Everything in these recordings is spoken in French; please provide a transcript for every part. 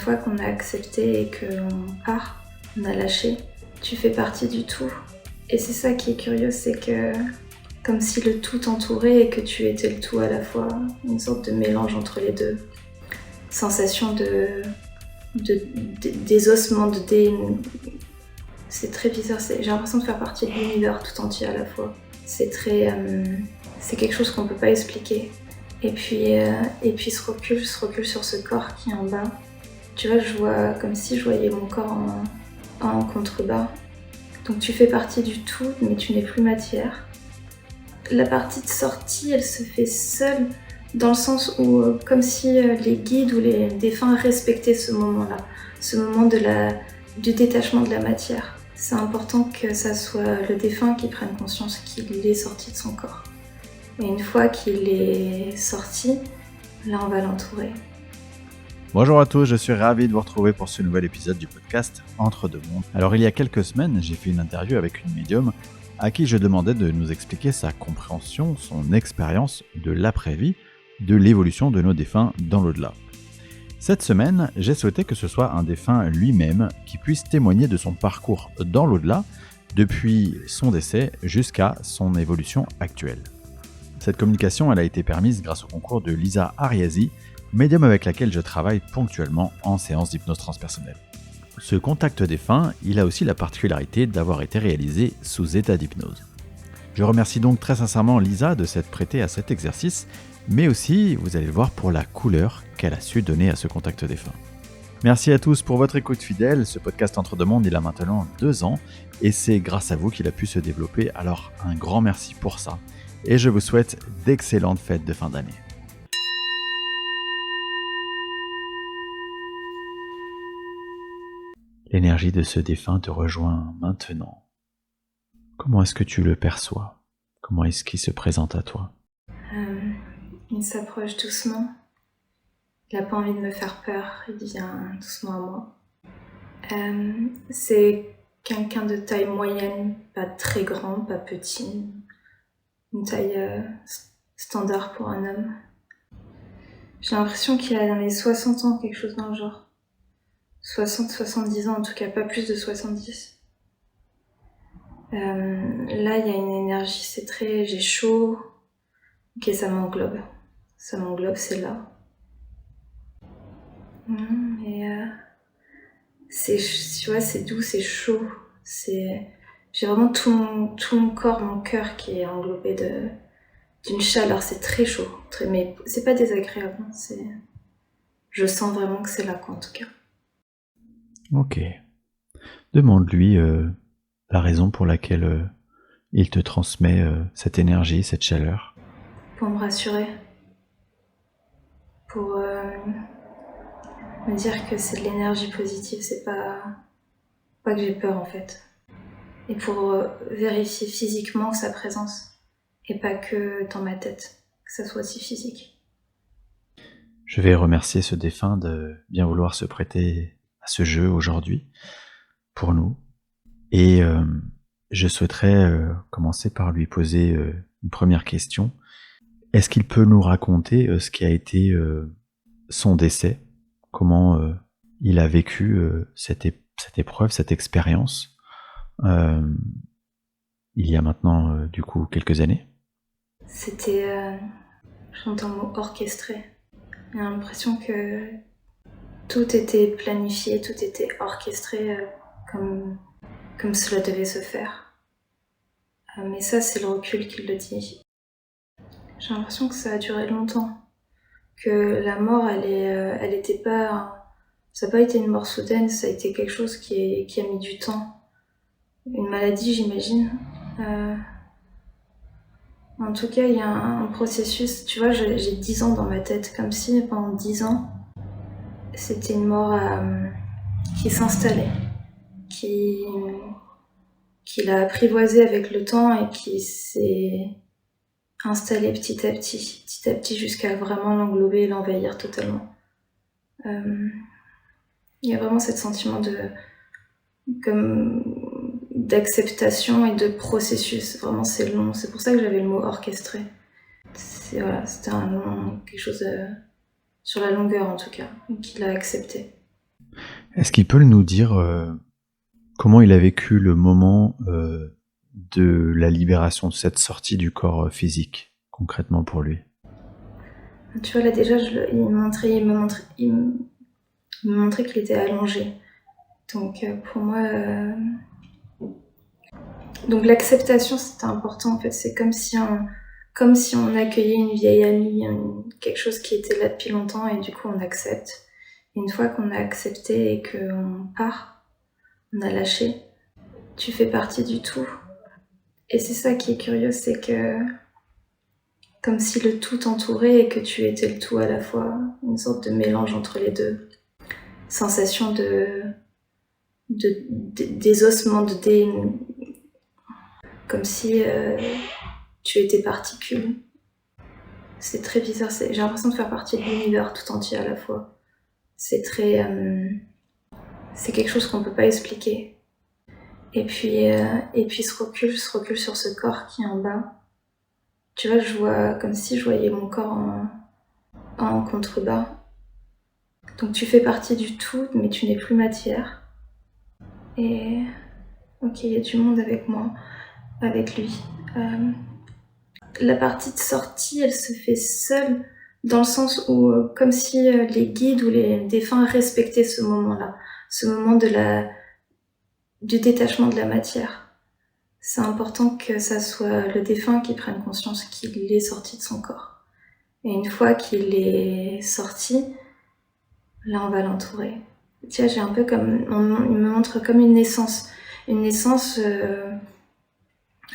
fois qu'on a accepté et qu'on part, on a lâché, tu fais partie du tout. Et c'est ça qui est curieux, c'est que comme si le tout t'entourait et que tu étais le tout à la fois, une sorte de mélange entre les deux. Sensation désossement, c'est très bizarre, j'ai l'impression de faire partie de l'univers tout entier à la fois. C'est quelque chose qu'on peut pas expliquer. Et puis ce recul sur ce corps qui est en bas. Tu vois, je vois comme si je voyais mon corps en contrebas. Donc tu fais partie du tout, mais tu n'es plus matière. La partie de sortie, elle se fait seule, dans le sens où, comme si les guides ou les défunts respectaient ce moment-là, ce moment du détachement de la matière. C'est important que ça soit le défunt qui prenne conscience qu'il est sorti de son corps. Et une fois qu'il est sorti, là on va l'entourer. Bonjour à tous, je suis ravi de vous retrouver pour ce nouvel épisode du podcast Entre deux mondes. Alors il y a quelques semaines, j'ai fait une interview avec une médium à qui je demandais de nous expliquer sa compréhension, son expérience de l'après-vie, de l'évolution de nos défunts dans l'au-delà. Cette semaine, j'ai souhaité que ce soit un défunt lui-même qui puisse témoigner de son parcours dans l'au-delà, depuis son décès jusqu'à son évolution actuelle. Cette communication elle a été permise grâce au concours de Lisa Ariasi, médium avec laquelle je travaille ponctuellement en séance d'hypnose transpersonnelle. Ce contact défunt, il a aussi la particularité d'avoir été réalisé sous état d'hypnose. Je remercie donc très sincèrement Lisa de s'être prêtée à cet exercice, mais aussi, vous allez le voir, pour la couleur qu'elle a su donner à ce contact défunt. Merci à tous pour votre écoute fidèle. Ce podcast Entre deux mondes, il a maintenant 2 ans et c'est grâce à vous qu'il a pu se développer. Alors un grand merci pour ça et je vous souhaite d'excellentes fêtes de fin d'année. L'énergie de ce défunt te rejoint maintenant. Comment est-ce que tu le perçois ? Comment est-ce qu'il se présente à toi ? Il s'approche doucement. Il n'a pas envie de me faire peur, il vient doucement à moi. C'est quelqu'un de taille moyenne, pas très grand, pas petit. Une taille standard pour un homme. J'ai l'impression qu'il a dans les 60 ans, quelque chose dans le genre. 60-70 ans, en tout cas pas plus de 70. Là, il y a une énergie, c'est très... j'ai chaud. Ok, ça m'englobe. Ça m'englobe, c'est là. Tu vois, c'est doux, c'est chaud. J'ai vraiment tout mon corps, mon cœur qui est englobé d'une chaleur. C'est très chaud. Mais c'est pas désagréable. Je sens vraiment que c'est là, quoi, en tout cas. Ok. Demande-lui la raison pour laquelle il te transmet cette énergie, cette chaleur. Pour me rassurer. Pour me dire que c'est de l'énergie positive, c'est pas que j'ai peur en fait. Et pour vérifier physiquement sa présence, et pas que dans ma tête, que ça soit aussi physique. Je vais remercier ce défunt de bien vouloir se prêter à ce jeu aujourd'hui, pour nous. Et je souhaiterais commencer par lui poser une première question. Est-ce qu'il peut nous raconter ce qui a été son décès ? Comment il a vécu cette épreuve, cette expérience il y a maintenant du coup quelques années ? C'était, j'entends le mot orchestré. J'ai l'impression que tout était planifié, tout était orchestré comme cela devait se faire. Mais ça, c'est le recul qui le dit. J'ai l'impression que ça a duré longtemps. Que la mort, elle était pas... Ça n'a pas été une mort soudaine, ça a été quelque chose qui a mis du temps. Une maladie, j'imagine. En tout cas, il y a un processus. Tu vois, j'ai 10 ans dans ma tête, comme si pendant 10 ans, c'était une mort qui s'installait, qui l'a apprivoisé avec le temps et qui s'est installé petit à petit, jusqu'à vraiment l'englober et l'envahir totalement. Il y a vraiment ce sentiment d'acceptation et de processus. Vraiment, c'est long. C'est pour ça que j'avais le mot orchestré. C'était quelque chose sur la longueur en tout cas, qu'il a accepté. Est-ce qu'il peut nous dire comment il a vécu le moment de la libération de cette sortie du corps physique, concrètement pour lui? Tu vois, là déjà, il me montrait qu'il était allongé. Donc pour moi, donc l'acceptation, c'était important en fait. C'est comme si on accueillait une vieille amie, quelque chose qui était là depuis longtemps et du coup on accepte. Et une fois qu'on a accepté et qu'on part, on a lâché. Tu fais partie du tout. Et c'est ça qui est curieux, c'est que comme si le tout t'entourait et que tu étais le tout à la fois, une sorte de mélange entre les deux. Sensation de désossement, comme si tu étais particule. C'est très bizarre, j'ai l'impression de faire partie de l'univers tout entier à la fois. C'est très... c'est quelque chose qu'on peut pas expliquer. Et puis ce recul sur ce corps qui est en bas. Tu vois, je vois comme si je voyais mon corps en contrebas. Donc tu fais partie du tout, mais tu n'es plus matière. Et ok, il y a du monde avec moi, avec lui. La partie de sortie, elle se fait seule, dans le sens où, comme si les guides ou les défunts respectaient ce moment-là, ce moment du détachement de la matière. C'est important que ça soit le défunt qui prenne conscience qu'il est sorti de son corps. Et une fois qu'il est sorti, là on va l'entourer. Tu vois, j'ai un peu comme, il me montre comme une naissance. Une naissance, le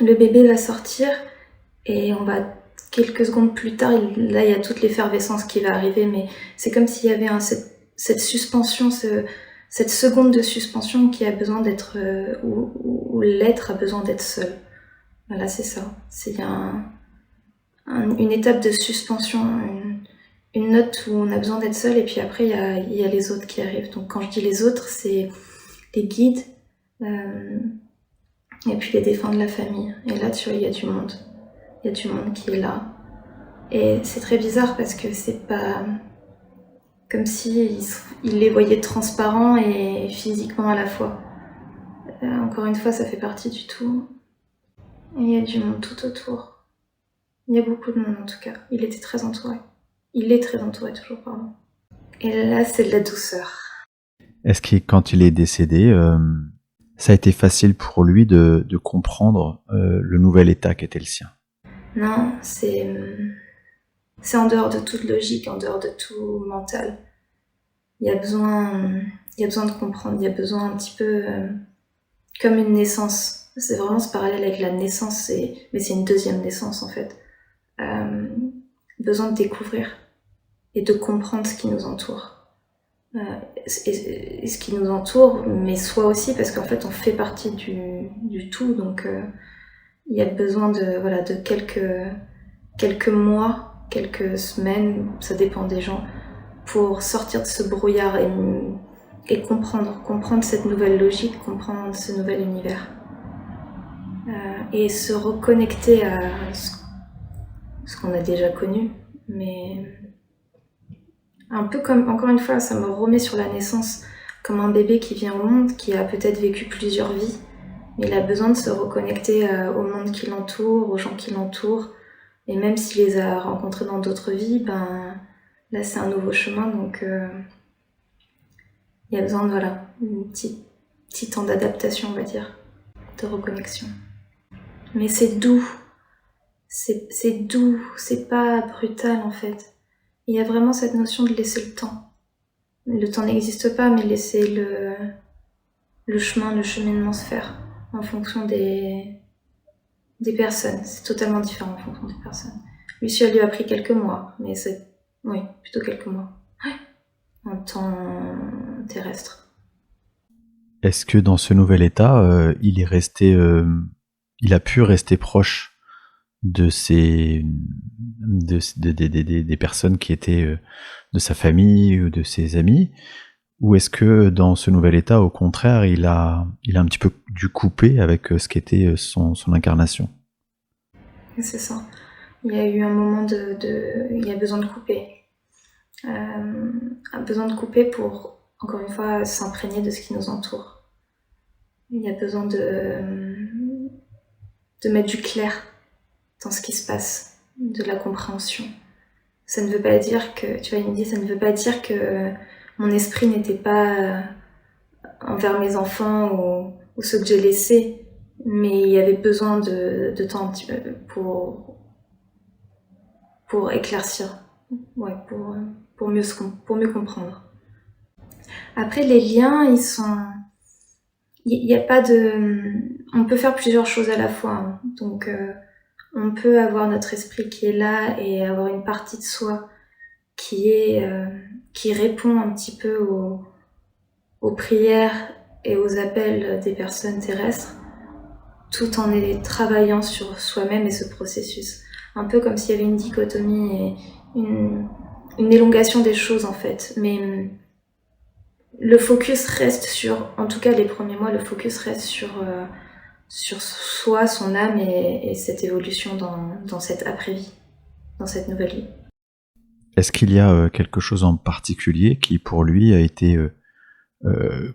bébé va sortir et on va quelques secondes plus tard, là il y a toute l'effervescence qui va arriver, mais c'est comme s'il y avait cette suspension, cette seconde de suspension qui a besoin d'être, où l'être a besoin d'être seul. Voilà, c'est ça. C'est une étape de suspension, une note où on a besoin d'être seul, et puis après il y a les autres qui arrivent. Donc quand je dis les autres, c'est les guides, et puis les défunts de la famille. Et là, tu vois, il y a du monde. Il y a du monde qui est là. Et c'est très bizarre parce que c'est pas comme si il les voyait transparents et physiquement à la fois. Encore une fois, ça fait partie du tout. Et il y a du monde tout autour. Il y a beaucoup de monde en tout cas. Il était très entouré. Il est très entouré toujours, pardon. Et là, c'est de la douceur. Est-ce que quand il est décédé, ça a été facile pour lui de comprendre le nouvel état qu'était le sien? Non, c'est en dehors de toute logique, en dehors de tout mental. Il y a besoin de comprendre, il y a besoin un petit peu comme une naissance. C'est vraiment ce parallèle avec la naissance, mais c'est une deuxième naissance en fait. Besoin de découvrir et de comprendre ce qui nous entoure. Et ce qui nous entoure, mais soi aussi, parce qu'en fait on fait partie du tout, donc il y a besoin de quelques mois, quelques semaines, ça dépend des gens, pour sortir de ce brouillard et comprendre cette nouvelle logique, comprendre ce nouvel univers. Et se reconnecter à ce qu'on a déjà connu, mais un peu comme, encore une fois, ça me remet sur la naissance, comme un bébé qui vient au monde, qui a peut-être vécu plusieurs vies, mais il a besoin de se reconnecter au monde qui l'entoure, aux gens qui l'entourent, et même s'il les a rencontrés dans d'autres vies, ben là c'est un nouveau chemin, donc il y a besoin de un petit temps d'adaptation, on va dire, de reconnexion. Mais c'est doux, c'est doux, c'est pas brutal en fait. Il y a vraiment cette notion de laisser le temps. Le temps n'existe pas, mais laisser le cheminement se faire en fonction des personnes. C'est totalement différent en fonction des personnes. Lui, ça lui a pris quelques mois, mais oui, plutôt quelques mois. En temps terrestre. Est-ce que dans ce nouvel état, il a pu rester proche de des personnes qui étaient de sa famille ou de ses amis, ou est-ce que dans ce nouvel état, au contraire, il a un petit peu dû couper avec ce qu'était son incarnation? C'est ça. Il y a eu un moment il y a besoin de couper. Besoin de couper pour encore une fois, s'imprégner de ce qui nous entoure. Il y a besoin de mettre du clair dans ce qui se passe, de la compréhension. Ça ne veut pas dire que, tu vois, il me dit, ça ne veut pas dire que mon esprit n'était pas envers mes enfants ou ceux que j'ai laissés, mais il y avait besoin de temps un petit peu pour éclaircir, ouais, pour mieux comprendre. Après, les liens, il y a pas on peut faire plusieurs choses à la fois, hein. Donc, on peut avoir notre esprit qui est là et avoir une partie de soi qui répond un petit peu aux prières et aux appels des personnes terrestres, tout en travaillant sur soi-même et ce processus. Un peu comme s'il y avait une dichotomie et une élongation des choses, en fait. Mais le focus reste sur, en tout cas les premiers mois, le focus reste sur soi, son âme et cette évolution dans cette après-vie, dans cette nouvelle vie. Est-ce qu'il y a quelque chose en particulier qui pour lui a été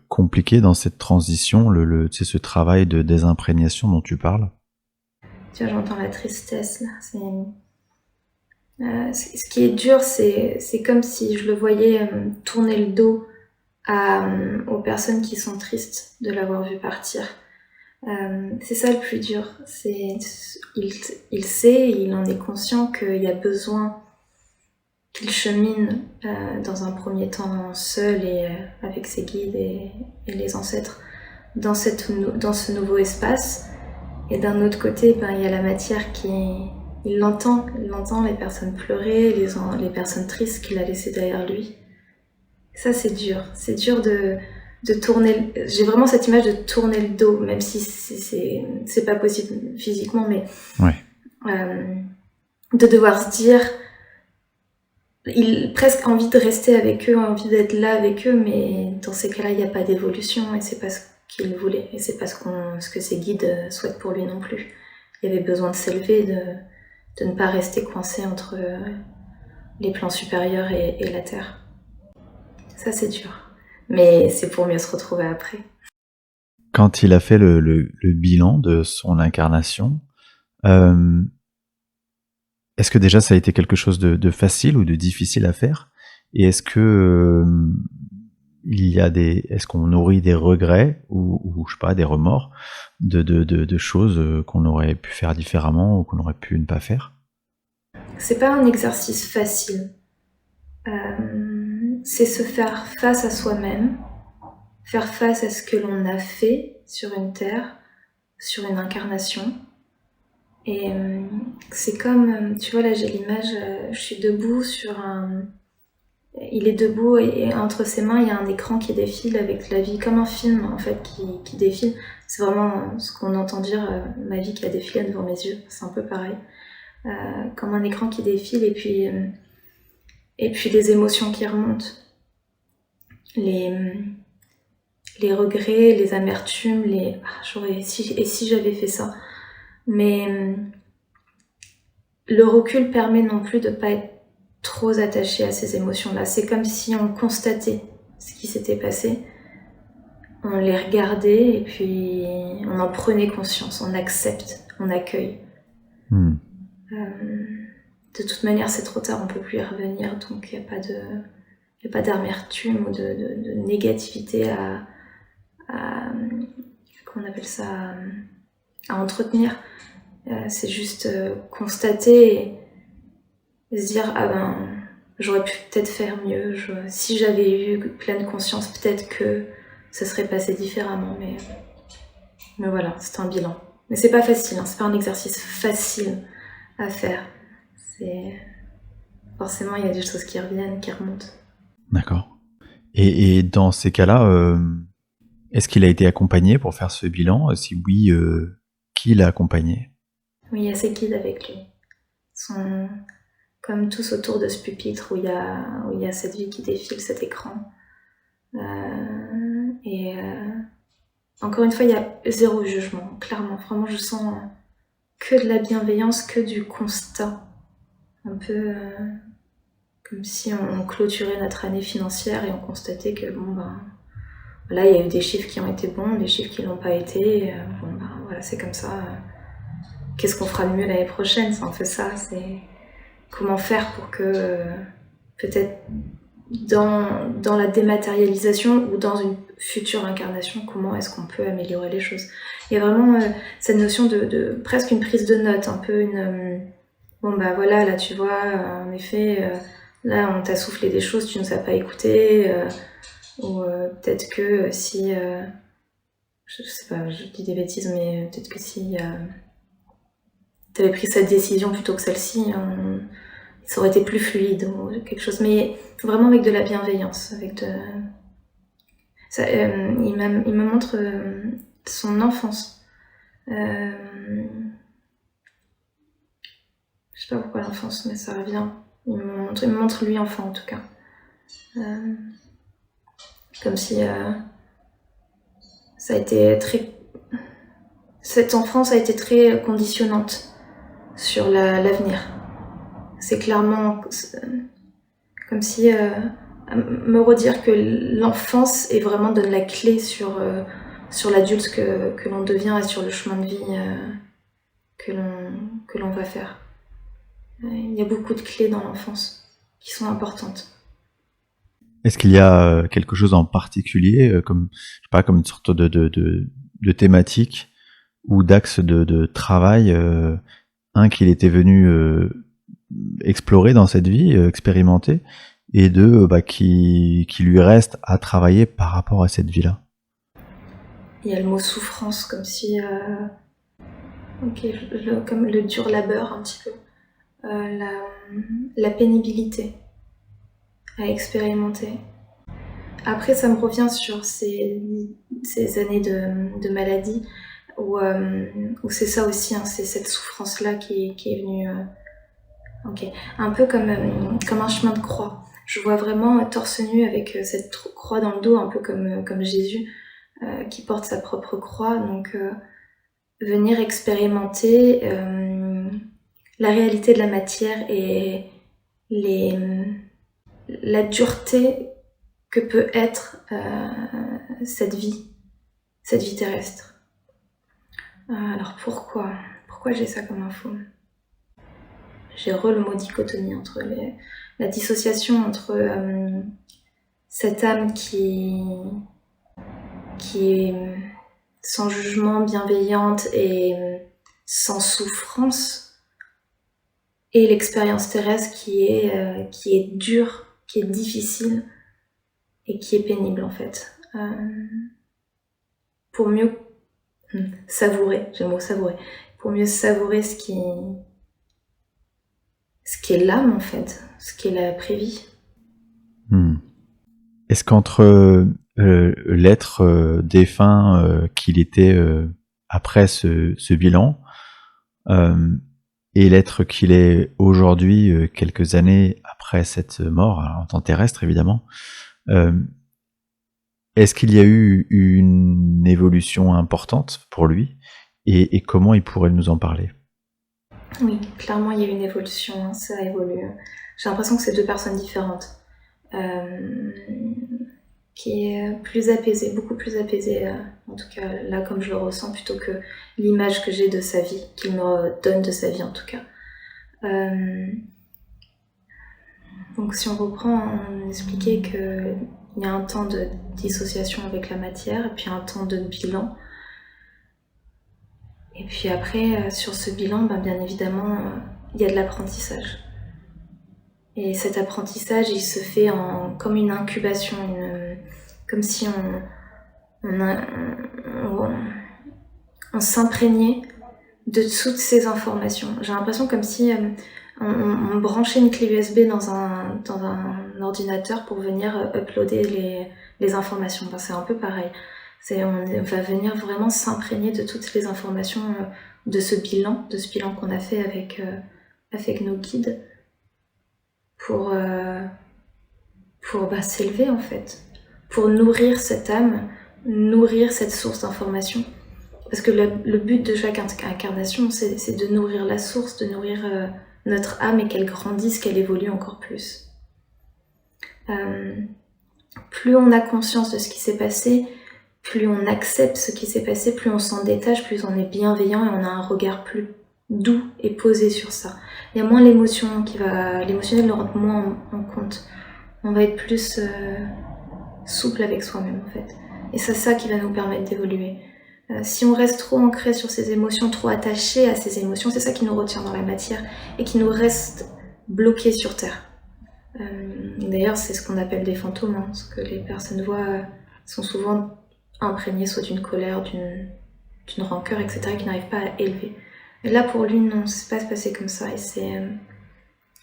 compliqué dans cette transition, tu sais, ce travail de dés'imprégnation dont tu parles? Tu vois, j'entends la tristesse là. Ce qui est dur, c'est comme si je le voyais tourner le dos aux personnes qui sont tristes de l'avoir vu partir. C'est ça le plus dur. Il sait, il en est conscient qu'il y a besoin qu'il chemine dans un premier temps seul et avec ses guides et les ancêtres dans ce nouveau espace. Et d'un autre côté, il y a la matière il l'entend les personnes pleurer, les personnes tristes qu'il a laissées derrière lui. Ça, c'est dur de tourner. J'ai vraiment cette image de tourner le dos, même si c'est pas possible physiquement, mais ouais. De devoir se dire, il presque envie de rester avec eux, envie d'être là avec eux, mais dans ces cas-là, il n'y a pas d'évolution et c'est pas ce qu'il voulait et c'est pas ce que ses guides souhaitent pour lui non plus. Il y avait besoin de s'élever, de ne pas rester coincé entre les plans supérieurs et la terre. Ça, c'est dur. Mais c'est pour mieux se retrouver après. Quand il a fait le bilan de son incarnation, est-ce que déjà ça a été quelque chose de facile ou de difficile à faire? Et est-ce que est-ce qu'on nourrit des regrets ou je sais pas, des remords de choses qu'on aurait pu faire différemment ou qu'on aurait pu ne pas faire? C'est pas un exercice facile. C'est se faire face à soi-même, faire face à ce que l'on a fait sur une terre, sur une incarnation. Et c'est comme, tu vois là j'ai l'image, je suis debout il est debout et entre ses mains il y a un écran qui défile avec la vie, comme un film en fait qui défile. C'est vraiment ce qu'on entend dire, ma vie qui a défilé devant mes yeux, c'est un peu pareil. Comme un écran qui défile et puis les émotions qui remontent. Les regrets, les amertumes, et si j'avais fait ça. Mais le recul permet non plus de ne pas être trop attaché à ces émotions-là. C'est comme si on constatait ce qui s'était passé, on les regardait et puis on en prenait conscience, on accepte, on accueille. De toute manière, c'est trop tard, on peut plus y revenir, donc il n'y a pas d'amertume ou de négativité à comment on appelle ça, à entretenir. C'est juste constater et se dire j'aurais pu peut-être faire mieux, si j'avais eu pleine conscience, peut-être que ça serait passé différemment, mais voilà, c'est un bilan. Mais c'est pas facile, hein, c'est pas un exercice facile à faire. Forcément, il y a des choses qui reviennent, qui remontent. D'accord. Et dans ces cas-là, est-ce qu'il a été accompagné pour faire ce bilan? Si oui, qui l'a accompagné? Oui, il y a ses guides avec lui. Ils sont comme tous autour de ce pupitre où il y a cette vie qui défile, cet écran. Encore une fois, il y a zéro jugement, clairement. Vraiment, je sens que de la bienveillance, que du constat. Un peu comme si on clôturait notre année financière et on constatait que voilà, il y a eu des chiffres qui ont été bons, des chiffres qui l'ont pas été. Voilà, c'est comme ça. Qu'est-ce qu'on fera de mieux l'année prochaine? C'est un peu ça. C'est comment faire pour que peut-être dans la dématérialisation ou dans une future incarnation, comment est-ce qu'on peut améliorer les choses? Il y a vraiment cette notion de presque une prise de note, un peu une voilà, là tu vois, en effet, là on t'a soufflé des choses, tu nous as pas écouté, ou peut-être que si, je sais pas, je dis des bêtises, mais peut-être que si t'avais pris cette décision plutôt que celle-ci, ça aurait été plus fluide ou quelque chose, mais vraiment avec de la bienveillance, il me montre son enfance. Je sais pas pourquoi l'enfance, mais ça revient. Il me montre lui enfant en tout cas. Comme si cette enfance a été très conditionnante sur l'avenir. C'est clairement comme si me redire que l'enfance est vraiment donne la clé sur l'adulte que l'on devient et sur le chemin de vie que l'on va faire. Il y a beaucoup de clés dans l'enfance qui sont importantes. Est-ce qu'il y a quelque chose en particulier, comme une sorte de thématique ou d'axe de travail, qu'il était venu explorer dans cette vie, expérimenter, et qui lui reste à travailler par rapport à cette vie-là? Il y a le mot souffrance, comme si comme le dur labeur un petit peu, la pénibilité à expérimenter. Après, ça me revient sur ces années de maladie où c'est ça aussi, hein, c'est cette souffrance-là qui est venue. Un peu comme un chemin de croix. Je vois vraiment torse nu avec cette croix dans le dos, un peu comme Jésus qui porte sa propre croix. Donc, venir expérimenter la réalité de la matière et la dureté que peut être cette vie terrestre. Alors pourquoi j'ai ça comme info? J'ai le mot dichotomie entre la dissociation entre cette âme qui est sans jugement, bienveillante et sans souffrance, et l'expérience terrestre qui est dure, qui est difficile et qui est pénible en fait. Pour mieux savourer, j'ai le mot savourer, pour mieux savourer ce qui est l'âme en fait, ce qui est la prévie. Est-ce qu'entre l'être défunt qu'il était après ce bilan et l'être qu'il est aujourd'hui, quelques années après cette mort, alors en temps terrestre évidemment, est-ce qu'il y a eu une évolution importante pour lui et comment il pourrait nous en parler? Oui, clairement il y a eu une évolution, hein, ça a évolué. J'ai l'impression que c'est deux personnes différentes. Qui est plus apaisée, beaucoup plus apaisée, en tout cas là comme je le ressens, plutôt que l'image que j'ai de sa vie, qu'il me donne de sa vie en tout cas. Donc si on reprend, on expliquait qu'il y a un temps de dissociation avec la matière, et puis un temps de bilan. Et puis après, sur ce bilan, bien évidemment, il y a de l'apprentissage. Et cet apprentissage, il se fait comme une incubation, comme si on s'imprégnait de toutes ces informations. J'ai l'impression comme si on branchait une clé USB dans un ordinateur pour venir uploader les informations. C'est un peu pareil. On va venir vraiment s'imprégner de toutes les informations de ce bilan qu'on a fait avec nos guides pour s'élever en fait, pour nourrir cette âme, nourrir cette source d'information. Parce que le but de chaque incarnation, c'est de nourrir la source, de nourrir notre âme et qu'elle grandisse, qu'elle évolue encore plus. Plus on a conscience de ce qui s'est passé, plus on accepte ce qui s'est passé, plus on s'en détache, plus on est bienveillant et on a un regard plus doux et posé sur ça. Il y a moins l'émotionnel rentre moins en compte. On va être plus souple avec soi-même en fait. Et c'est ça qui va nous permettre d'évoluer. Si on reste trop ancré sur ses émotions, trop attaché à ses émotions, c'est ça qui nous retient dans la matière et qui nous reste bloqué sur Terre. D'ailleurs, c'est ce qu'on appelle des fantômes, hein, ce que les personnes voient sont souvent imprégnées soit d'une colère, d'une rancœur, etc., qui n'arrivent pas à élever. Et là, pour lui, non, c'est pas se passer comme ça, et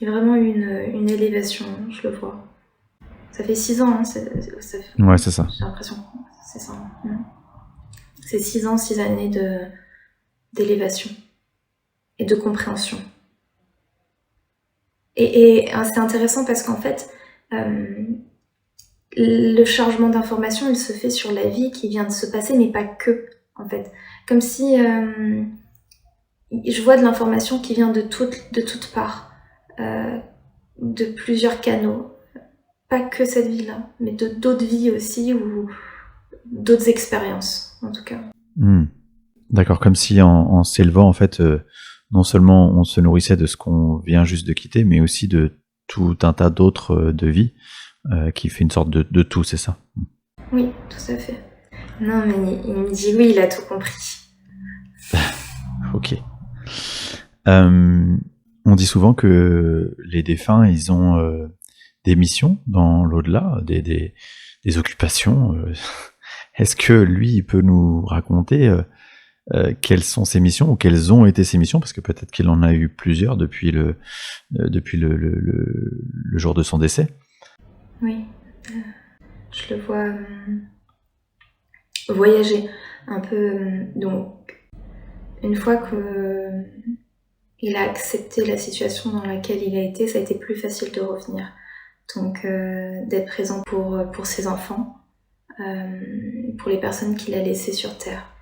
il y a vraiment eu une élévation, je le vois. Ça fait 6 ans, hein, Ouais, c'est ça. J'ai l'impression que c'est ça. C'est 6 ans, 6 années d'élévation et de compréhension. Et c'est intéressant parce qu'en fait, le chargement d'informations, il se fait sur la vie qui vient de se passer, mais pas que, en fait. Comme si je vois de l'information qui vient de toutes parts, de plusieurs canaux. Pas que cette vie-là, mais d'autres vies aussi, ou d'autres expériences, en tout cas. D'accord, comme si en s'élevant, en fait, non seulement on se nourrissait de ce qu'on vient juste de quitter, mais aussi de tout un tas d'autres de vies, qui fait une sorte de tout, c'est ça? Oui, tout à fait. Non, mais il me dit oui, il a tout compris. Ok. On dit souvent que les défunts, ils ont des missions dans l'au-delà, des occupations. Est-ce que lui, il peut nous raconter quelles sont ses missions ou quelles ont été ses missions, parce que peut-être qu'il en a eu plusieurs depuis le jour de son décès. Oui, je le vois voyager un peu. Donc, une fois qu'il a accepté la situation dans laquelle il a été, ça a été plus facile de revenir. Donc, d'être présent pour ses enfants, pour les personnes qu'il a laissées sur Terre.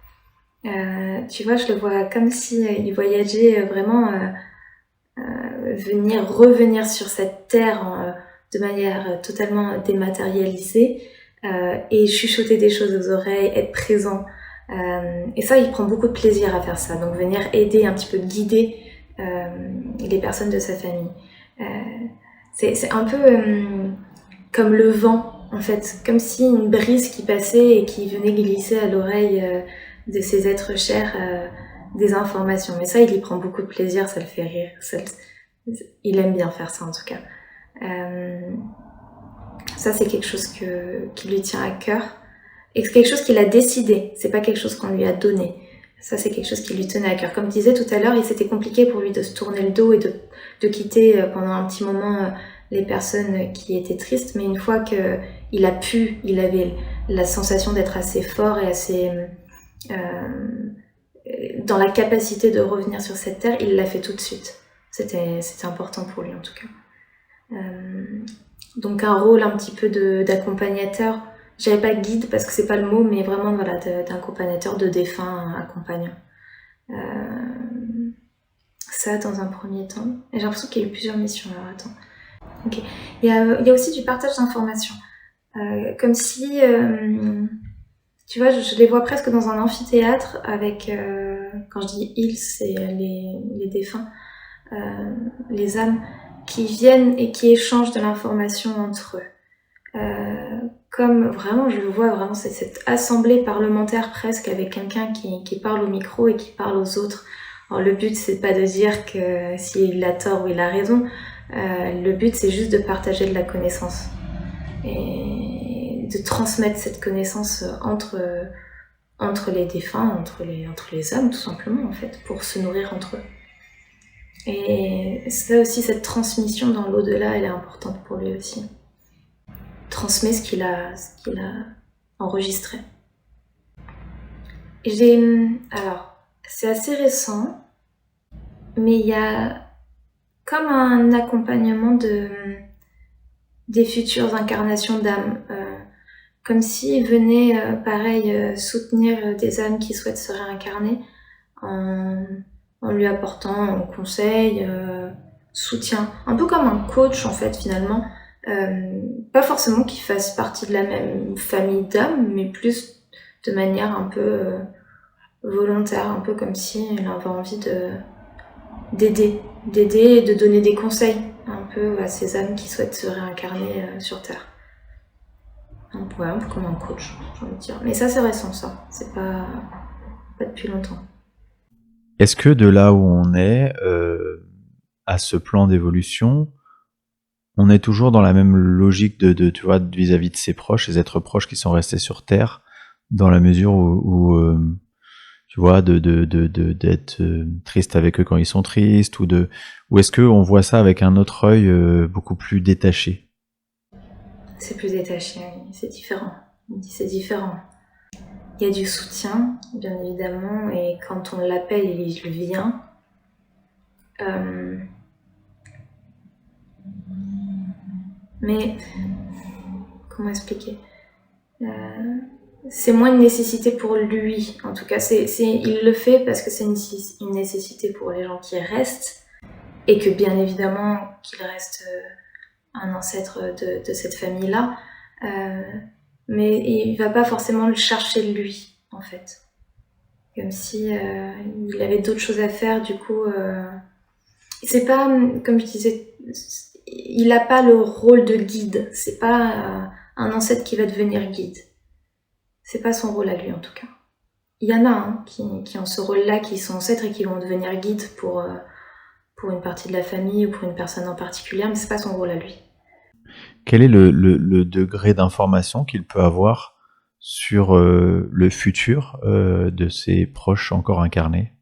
Tu vois, je le vois comme s'il voyageait vraiment, revenir sur cette terre de manière totalement dématérialisée, et chuchoter des choses aux oreilles, être présent. Et ça, il prend beaucoup de plaisir à faire ça. Donc venir aider, un petit peu guider les personnes de sa famille. C'est un peu comme le vent, en fait, comme si une brise qui passait et qui venait glisser à l'oreille de ses êtres chers des informations. Mais ça, il y prend beaucoup de plaisir, ça le fait rire. Il aime bien faire ça, en tout cas. Ça, c'est quelque chose qui lui tient à cœur. Et c'est quelque chose qu'il a décidé, c'est pas quelque chose qu'on lui a donné. Ça, c'est quelque chose qui lui tenait à cœur. Comme je disais tout à l'heure, c'était compliqué pour lui de se tourner le dos et de quitter pendant un petit moment les personnes qui étaient tristes, mais une fois qu'il avait la sensation d'être assez fort et assez dans la capacité de revenir sur cette terre, il l'a fait tout de suite. C'était important pour lui, en tout cas. Donc un rôle un petit peu d'accompagnateur, je dirais pas guide parce que c'est pas le mot, mais vraiment voilà, d'accompagnateur de défunt accompagnant. Ça dans un premier temps. Et j'ai l'impression qu'il y a eu plusieurs missions, alors attends. Okay. Il y a aussi du partage d'informations. Comme si, tu vois, je les vois presque dans un amphithéâtre avec, quand je dis ils, c'est les défunts, les âmes qui viennent et qui échangent de l'information entre eux. Comme vraiment, je le vois vraiment, c'est cette assemblée parlementaire presque avec quelqu'un qui parle au micro et qui parle aux autres. Alors le but, c'est pas de dire que s'il a tort ou il a raison. Le but, c'est juste de partager de la connaissance et de transmettre cette connaissance entre les défunts, entre les hommes, tout simplement, en fait, pour se nourrir entre eux. Et ça aussi, cette transmission dans l'au-delà, elle est importante pour lui aussi. Transmet ce qu'il a enregistré. Alors, c'est assez récent, mais il y a comme un accompagnement des futures incarnations d'âmes, comme s'il venait, pareil, soutenir des âmes qui souhaitent se réincarner en lui apportant un conseil, soutien, un peu comme un coach en fait finalement, Pas forcément qu'ils fassent partie de la même famille d'âmes, mais plus de manière un peu volontaire, un peu comme si elle avait envie d'aider et de donner des conseils un peu à ces âmes qui souhaitent se réincarner sur Terre. Un peu comme un coach, j'ai envie de dire. Mais ça, c'est récent, ça. C'est pas depuis longtemps. Est-ce que de là où on est, à ce plan d'évolution, on est toujours dans la même logique tu vois, vis-à-vis de ses proches, ses êtres proches qui sont restés sur Terre, dans la mesure où tu vois, d'être triste avec eux quand ils sont tristes, ou est-ce que on voit ça avec un autre œil beaucoup plus détaché? C'est plus détaché, oui. C'est différent. C'est différent. Il y a du soutien, bien évidemment, et quand on l'appelle, il vient. Mais comment expliquer, c'est moins une nécessité pour lui. En tout cas, il le fait parce que c'est une nécessité pour les gens qui restent, et que bien évidemment qu'il reste un ancêtre de cette famille-là. Mais il va pas forcément le chercher lui, en fait. Comme si il avait d'autres choses à faire, du coup. C'est pas, comme je disais, il a pas le rôle de guide. C'est pas un ancêtre qui va devenir guide. C'est pas son rôle à lui, en tout cas. Il y en a qui ont ce rôle-là, qui sont ancêtres et qui vont devenir guides pour une partie de la famille ou pour une personne en particulier, mais c'est pas son rôle à lui. Quel est le degré d'information qu'il peut avoir sur le futur de ses proches encore incarnés?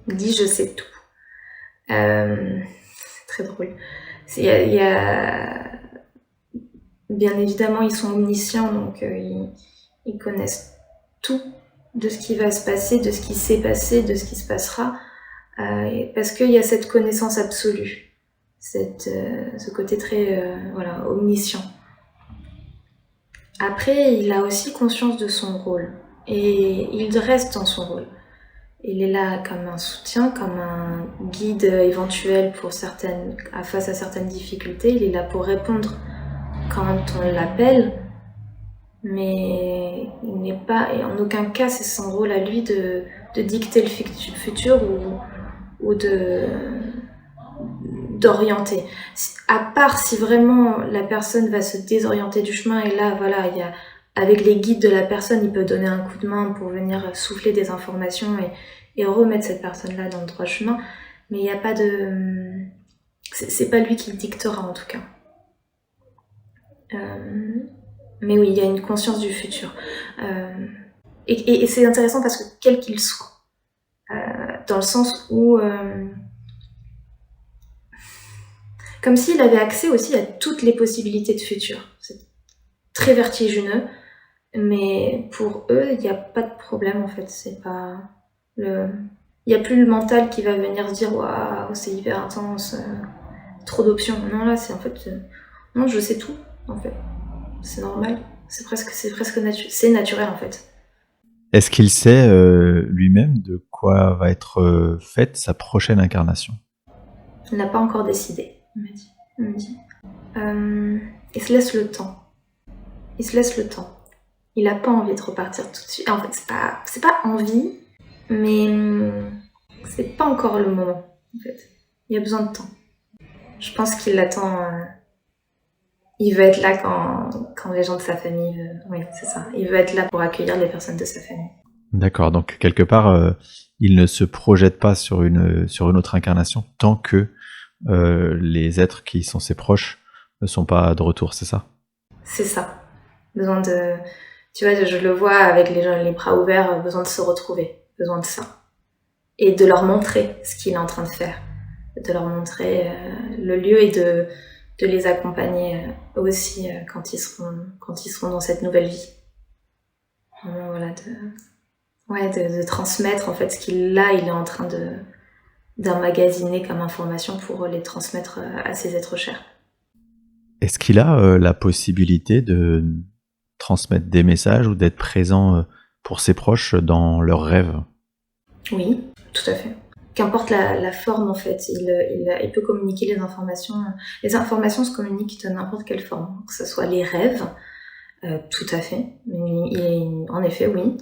Il dit « je sais tout ». C'est très drôle. Il y a... Bien évidemment, ils sont omniscients, donc ils connaissent tout de ce qui va se passer, de ce qui s'est passé, de ce qui se passera, parce qu'il y a cette connaissance absolue. Ce côté très omniscient. Après, il a aussi conscience de son rôle et il reste dans son rôle. Il est là comme un soutien, comme un guide éventuel face à certaines difficultés. Il est là pour répondre quand on l'appelle, mais il n'est pas, et en aucun cas c'est son rôle à lui de dicter le futur ou d'orienter. À part si vraiment la personne va se désorienter du chemin, et là voilà, avec les guides de la personne, il peut donner un coup de main pour venir souffler des informations et remettre cette personne-là dans le droit chemin, mais il n'y a pas de... C'est pas lui qui le dictera en tout cas. Mais oui, il y a une conscience du futur. Et c'est intéressant parce que quel qu'il soit, dans le sens où... comme s'il avait accès aussi à toutes les possibilités de futur. C'est très vertigineux, mais pour eux, il n'y a pas de problème en fait. C'est pas il n'y a plus le mental qui va venir se dire waouh, c'est hyper intense, trop d'options. Non, là, c'est en fait non, je sais tout en fait. C'est normal. C'est presque naturel en fait. Est-ce qu'il sait lui-même de quoi va être faite sa prochaine incarnation? Il n'a pas encore décidé. Il me dit. Il se laisse le temps. Il n'a pas envie de repartir tout de suite. En fait, c'est pas envie, mais c'est pas encore le moment. En fait, il y a besoin de temps. Je pense qu'il l'attend. Il veut être là quand les gens de sa famille. Oui, c'est ça. Il veut être là pour accueillir les personnes de sa famille. D'accord. Donc quelque part, il ne se projette pas sur une autre incarnation tant que les êtres qui sont ses proches ne sont pas de retour, c'est ça? C'est ça. Besoin de... Tu vois, je le vois avec les gens, les bras ouverts, besoin de se retrouver, besoin de ça. Et de leur montrer ce qu'il est en train de faire. De leur montrer le lieu et de les accompagner aussi quand ils seront dans cette nouvelle vie. Voilà, de transmettre en fait ce qu'il est en train d'emmagasiner comme information pour les transmettre à ses êtres chers. Est-ce qu'il a la possibilité de transmettre des messages ou d'être présent pour ses proches dans leurs rêves? Oui, tout à fait. qu'importe la forme en fait, il peut communiquer les informations. Les informations se communiquent de n'importe quelle forme, que ce soit les rêves, tout à fait, en effet oui.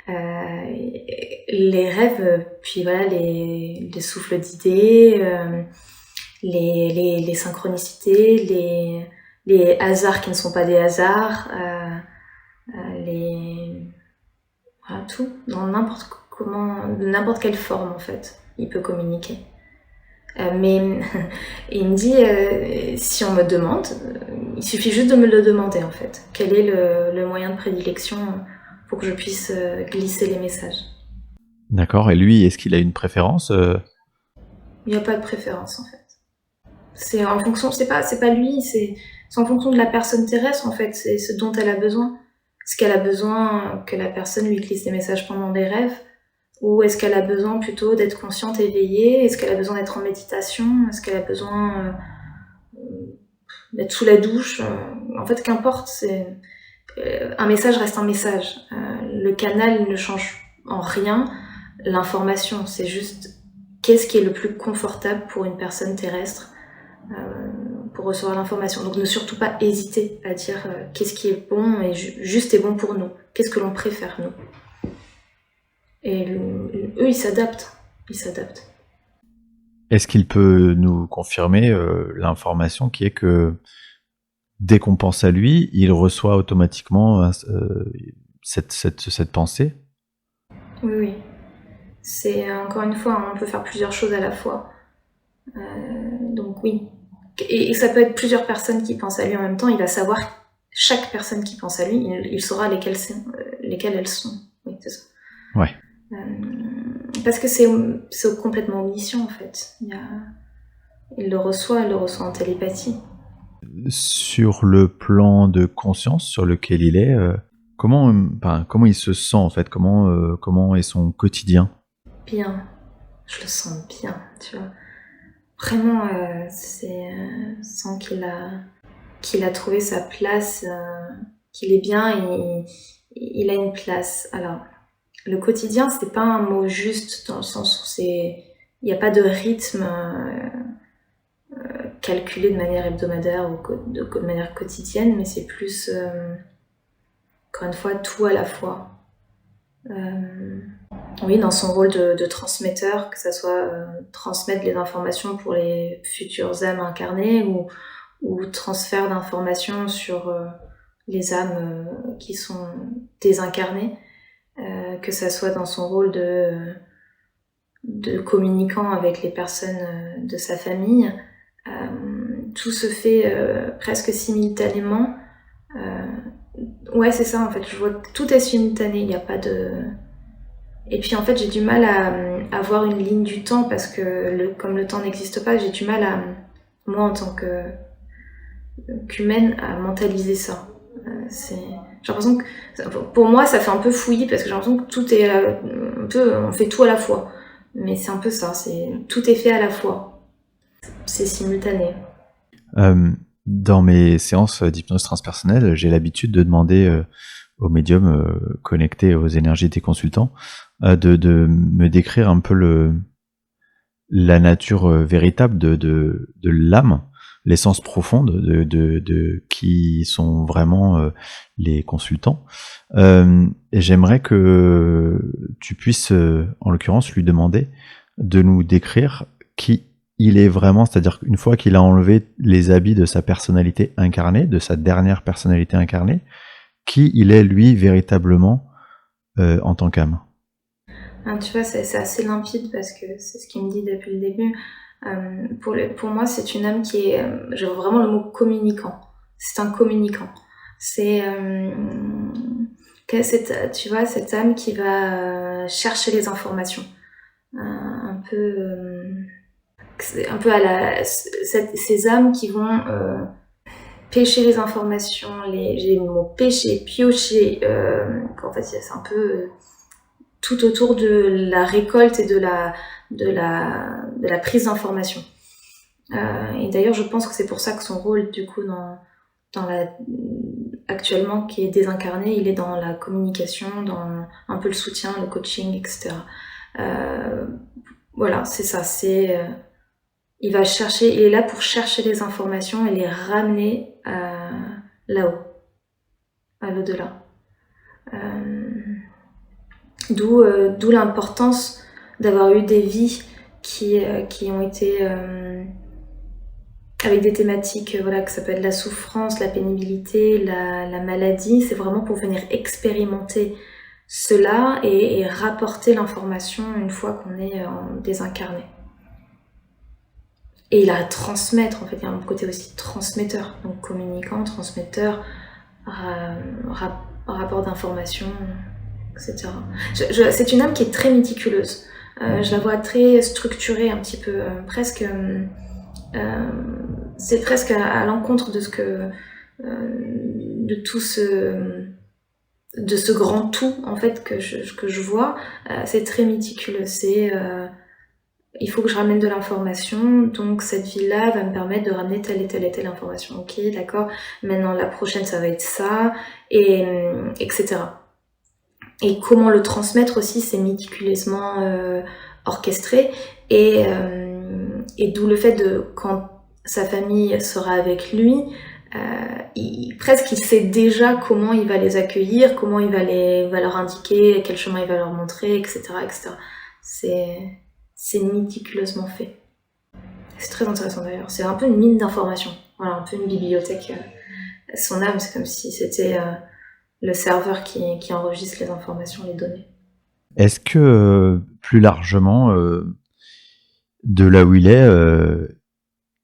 Les rêves, puis voilà les souffles d'idées, les synchronicités, les hasards qui ne sont pas des hasards, voilà, tout, dans n'importe quelle forme en fait, il peut communiquer. Mais il me dit, si on me demande, il suffit juste de me le demander en fait. Quel est le moyen de prédilection pour que je puisse glisser les messages. D'accord, et lui, est-ce qu'il a une préférence Il n'y a pas de préférence en fait. C'est en fonction, c'est pas lui, c'est en fonction de la personne terrestre en fait, c'est ce dont elle a besoin. Est-ce qu'elle a besoin que la personne lui glisse des messages pendant des rêves? Ou est-ce qu'elle a besoin plutôt d'être consciente, éveillée? Est-ce qu'elle a besoin d'être en méditation? Est-ce qu'elle a besoin d'être sous la douche? En fait, qu'importe, un message reste un message. Le canal ne change en rien l'information. C'est juste qu'est-ce qui est le plus confortable pour une personne terrestre pour recevoir l'information. Donc ne surtout pas hésiter à dire qu'est-ce qui est bon et juste et bon pour nous. Qu'est-ce que l'on préfère, nous. Et eux, ils s'adaptent. Est-ce qu'il peut nous confirmer l'information qui est que dès qu'on pense à lui, il reçoit automatiquement cette pensée? Oui. C'est, encore une fois, on peut faire plusieurs choses à la fois. Donc oui. Et ça peut être plusieurs personnes qui pensent à lui en même temps. Il va savoir chaque personne qui pense à lui, il saura lesquelles elles sont. Oui, c'est ça. Ouais. Parce que c'est complètement omniscient en fait. Il le reçoit en télépathie. Sur le plan de conscience sur lequel il est, comment il se sent en fait, comment est son quotidien? Bien, je le sens bien, tu vois. Vraiment, sans qu'il a trouvé sa place, qu'il est bien et il a une place. Alors, le quotidien, c'est pas un mot juste dans le sens où il n'y a pas de rythme calculé de manière hebdomadaire ou de manière quotidienne, mais c'est plus, encore une fois, tout à la fois. Oui, dans son rôle de transmetteur, que ça soit transmettre les informations pour les futures âmes incarnées ou transfert d'informations sur les âmes qui sont désincarnées, que ça soit dans son rôle de communicant avec les personnes de sa famille. Tout se fait presque simultanément. Ouais, c'est ça en fait, je vois que tout est simultané, il n'y a pas de... Et puis en fait, j'ai du mal à avoir une ligne du temps parce que comme le temps n'existe pas, j'ai du mal moi en tant qu'humaine, à mentaliser ça. J'ai l'impression que, pour moi, ça fait un peu fouillis parce que j'ai l'impression que tout est on fait tout à la fois. Mais c'est un peu ça, tout est fait à la fois. C'est simultané. Dans mes séances d'hypnose transpersonnelle, j'ai l'habitude de demander aux médiums connectés aux énergies des consultants de me décrire un peu la nature véritable de l'âme, l'essence profonde de qui sont vraiment les consultants. Et j'aimerais que tu puisses, en l'occurrence, lui demander de nous décrire qui il est vraiment, c'est-à-dire qu'une fois qu'il a enlevé les habits de sa personnalité incarnée, de sa dernière personnalité incarnée, qui il est lui véritablement en tant qu'âme. Tu vois, c'est assez limpide parce que c'est ce qu'il me dit depuis le début. Pour moi, c'est une âme qui est... j'ai vraiment le mot communicant. C'est un communicant. C'est... tu vois, cette âme qui va chercher les informations. Un peu à ces âmes qui vont pêcher les informations. J'ai le mot pêcher, piocher. En fait, c'est un peu... tout autour de la récolte et de la prise d'information. Et d'ailleurs, je pense que c'est pour ça que son rôle, du coup, actuellement, qui est désincarné, il est dans la communication, dans un peu le soutien, le coaching, etc. Voilà, c'est ça. Il est là pour chercher les informations et les ramener là-haut, à l'au-delà. D'où l'importance d'avoir eu des vies qui ont été avec des thématiques que ça peut être la souffrance, la pénibilité, la maladie. C'est vraiment pour venir expérimenter cela et rapporter l'information une fois qu'on est désincarné. Et il a à transmettre, en fait, il y a un côté aussi transmetteur, donc communicant, transmetteur, rapport d'information, etc. C'est une âme qui est très méticuleuse. Je la vois très structurée, un petit peu, presque... c'est presque à l'encontre de ce que... de tout ce... de ce grand tout, en fait, que je vois. C'est très méticuleux, il faut que je ramène de l'information, donc cette vie-là va me permettre de ramener telle et telle information. Ok, d'accord, maintenant la prochaine ça va être ça, etc. Et comment le transmettre aussi, c'est méticuleusement orchestré, et d'où le fait quand sa famille sera avec lui, presque il sait déjà comment il va les accueillir, comment il va leur indiquer, quel chemin il va leur montrer, etc. C'est méticuleusement fait. C'est très intéressant d'ailleurs. C'est un peu une mine d'informations. Voilà, un peu une bibliothèque. Son âme, c'est comme si c'était le serveur qui enregistre les informations, les données. Est-ce que, plus largement, de là où il est,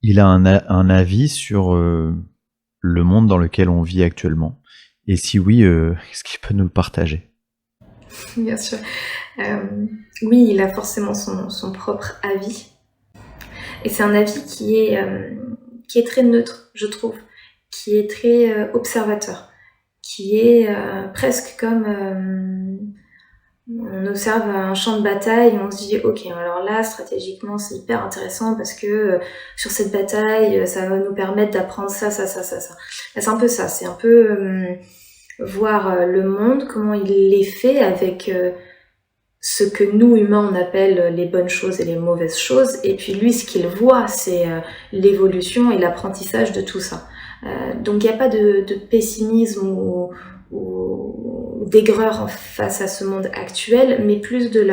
il a un avis sur le monde dans lequel on vit actuellement? Et si oui, est-ce qu'il peut nous le partager? Bien sûr. Oui, il a forcément son propre avis. Et c'est un avis qui est très neutre, je trouve, qui est très observateur, qui est presque comme on observe un champ de bataille et on se dit ok, alors là stratégiquement c'est hyper intéressant parce que sur cette bataille ça va nous permettre d'apprendre ça. C'est un peu ça, c'est un peu voir le monde, comment il est fait avec ce que nous humains on appelle les bonnes choses et les mauvaises choses, et puis lui ce qu'il voit c'est l'évolution et l'apprentissage de tout ça. Donc il n'y a pas de pessimisme ou d'aigreur face à ce monde actuel, mais plus de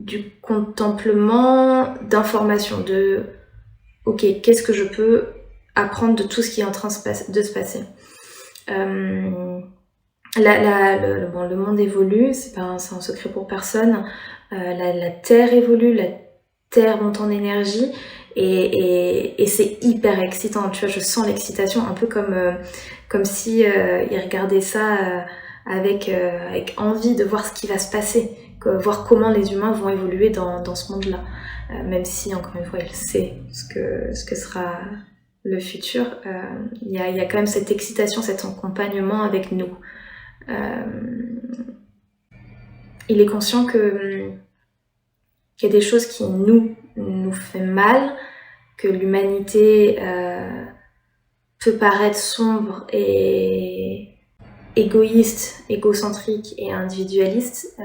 du contemplement d'information, de ok, qu'est-ce que je peux apprendre de tout ce qui est en train de se passer. Le monde évolue, c'est un secret pour personne. La Terre évolue, la Terre monte en énergie et c'est hyper excitant. Tu vois, je sens l'excitation, un peu comme si il regardait ça avec envie de voir ce qui va se passer, voir comment les humains vont évoluer dans ce monde-là. Même si, encore une fois, il sait ce que sera le futur, il y a quand même cette excitation, cet accompagnement avec nous. Il est conscient qu'il y a des choses qui nous fait mal, que l'humanité peut paraître sombre et égoïste, égocentrique et individualiste,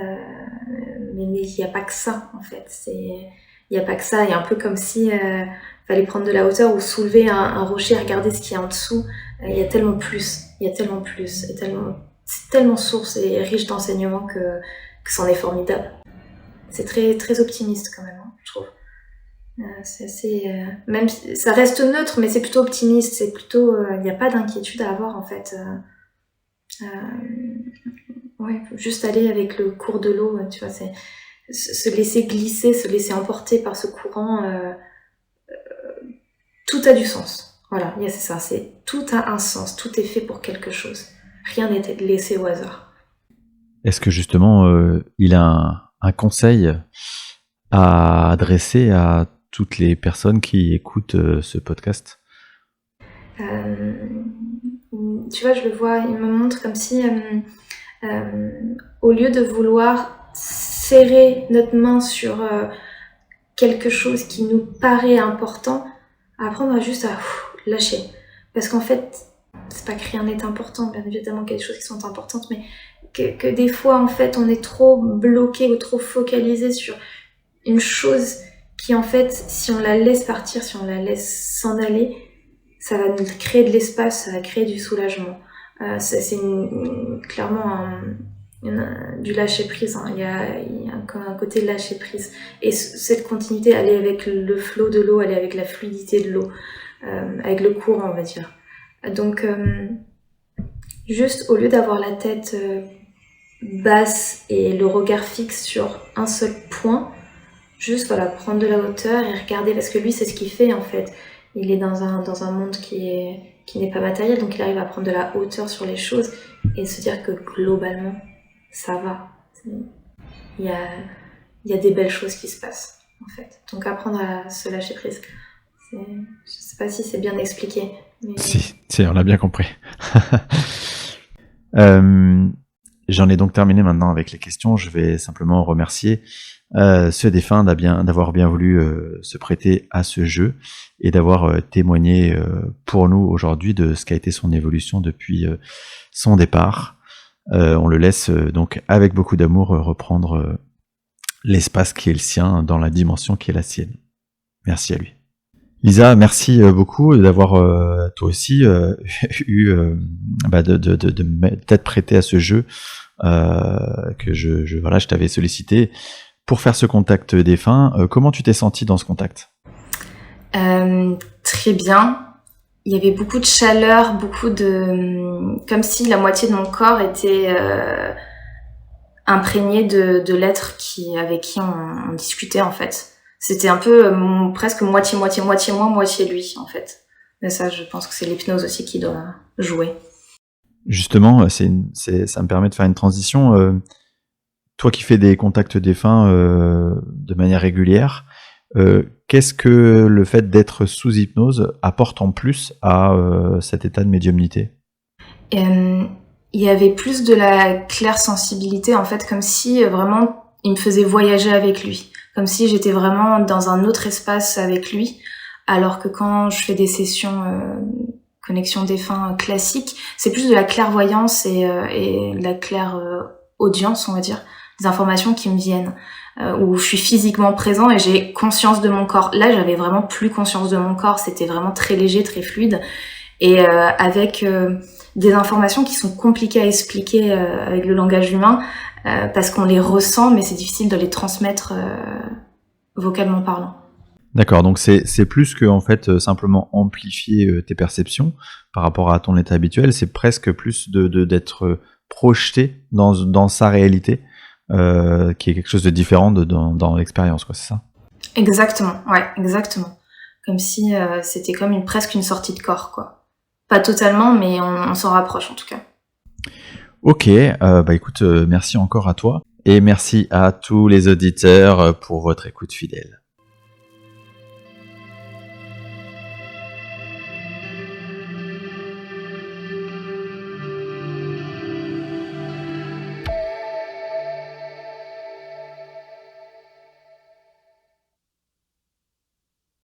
mais il n'y a pas que ça en fait. Il n'y a pas que ça, il y a un peu comme si fallait prendre de la hauteur ou soulever un rocher et regarder ce qu'il y a en dessous. Il y a tellement plus, c'est tellement source et riche d'enseignements que c'en est formidable. C'est très, très optimiste quand même, je trouve. C'est assez... même ça reste neutre, mais c'est plutôt optimiste. C'est plutôt... Il n'y a pas d'inquiétude à avoir, en fait. Ouais, juste aller avec le cours de l'eau, tu vois, c'est se laisser glisser, se laisser emporter par ce courant. Tout a du sens. Voilà, c'est ça. Tout a un sens. Tout est fait pour quelque chose. Rien n'est laissé au hasard. Est-ce que justement, il a un conseil à adresser à toutes les personnes qui écoutent ce podcast? Tu vois, je le vois, il me montre comme si, au lieu de vouloir serrer notre main sur quelque chose qui nous paraît important, apprendre juste à lâcher. Parce qu'en fait, c'est pas que rien n'est important, bien évidemment qu'il y a des choses qui sont importantes, mais que des fois, en fait, on est trop bloqué ou trop focalisé sur une chose qui, en fait, si on la laisse partir, si on la laisse s'en aller, ça va nous créer de l'espace, ça va créer du soulagement. C'est clairement du lâcher-prise. Hein. Il y a un côté lâcher-prise. Et cette continuité, elle est avec le flot de l'eau, elle est avec la fluidité de l'eau, avec le courant, on va dire. Donc, juste au lieu d'avoir la tête basse et le regard fixe sur un seul point, juste voilà, prendre de la hauteur et regarder, parce que lui, c'est ce qu'il fait en fait. Il est dans un monde qui n'est pas matériel, donc il arrive à prendre de la hauteur sur les choses et se dire que globalement, ça va. Il y a des belles choses qui se passent, en fait. Donc apprendre à se lâcher prise. Je sais pas si c'est bien expliqué. Mais... Si, on l'a bien compris. J'en ai donc terminé maintenant avec les questions. Je vais simplement remercier ce défunt d'avoir bien voulu se prêter à ce jeu et d'avoir témoigné pour nous aujourd'hui de ce qu'a été son évolution depuis son départ. On le laisse donc avec beaucoup d'amour reprendre l'espace qui est le sien dans la dimension qui est la sienne. Merci à lui. Lisa, merci beaucoup d'avoir toi aussi eu de t'être prêté à ce jeu que je t'avais sollicité pour faire ce contact défunt. Comment tu t'es senti dans ce contact ? Très bien. Il y avait beaucoup de chaleur, comme si la moitié de mon corps était imprégnée de l'être avec qui on discutait en fait. C'était un peu presque moitié moi, moitié lui en fait. Mais ça, je pense que c'est l'hypnose aussi qui doit jouer. Justement, ça me permet de faire une transition. Toi qui fais des contacts défunts de manière régulière, qu'est-ce que le fait d'être sous hypnose apporte en plus à cet état de médiumnité ? Il y avait plus de la clairsensibilité, en fait, comme si vraiment il me faisait voyager avec lui, comme si j'étais vraiment dans un autre espace avec lui, alors que quand je fais des sessions connexion défunt classique, c'est plus de la clairvoyance et de la claire audience, on va dire, des informations qui me viennent, où je suis physiquement présent et j'ai conscience de mon corps. Là, j'avais vraiment plus conscience de mon corps, c'était vraiment très léger, très fluide, et avec des informations qui sont compliquées à expliquer avec le langage humain, parce qu'on les ressent, mais c'est difficile de les transmettre vocalement parlant. D'accord, donc c'est plus que en fait simplement amplifier tes perceptions par rapport à ton état habituel, c'est presque plus d'être projeté dans sa réalité, qui est quelque chose de différent dans l'expérience, quoi, c'est ça ? Exactement, ouais, exactement. Comme si c'était comme presque une sortie de corps, quoi. Pas totalement, mais on s'en rapproche en tout cas. Ok, écoute, merci encore à toi et merci à tous les auditeurs pour votre écoute fidèle.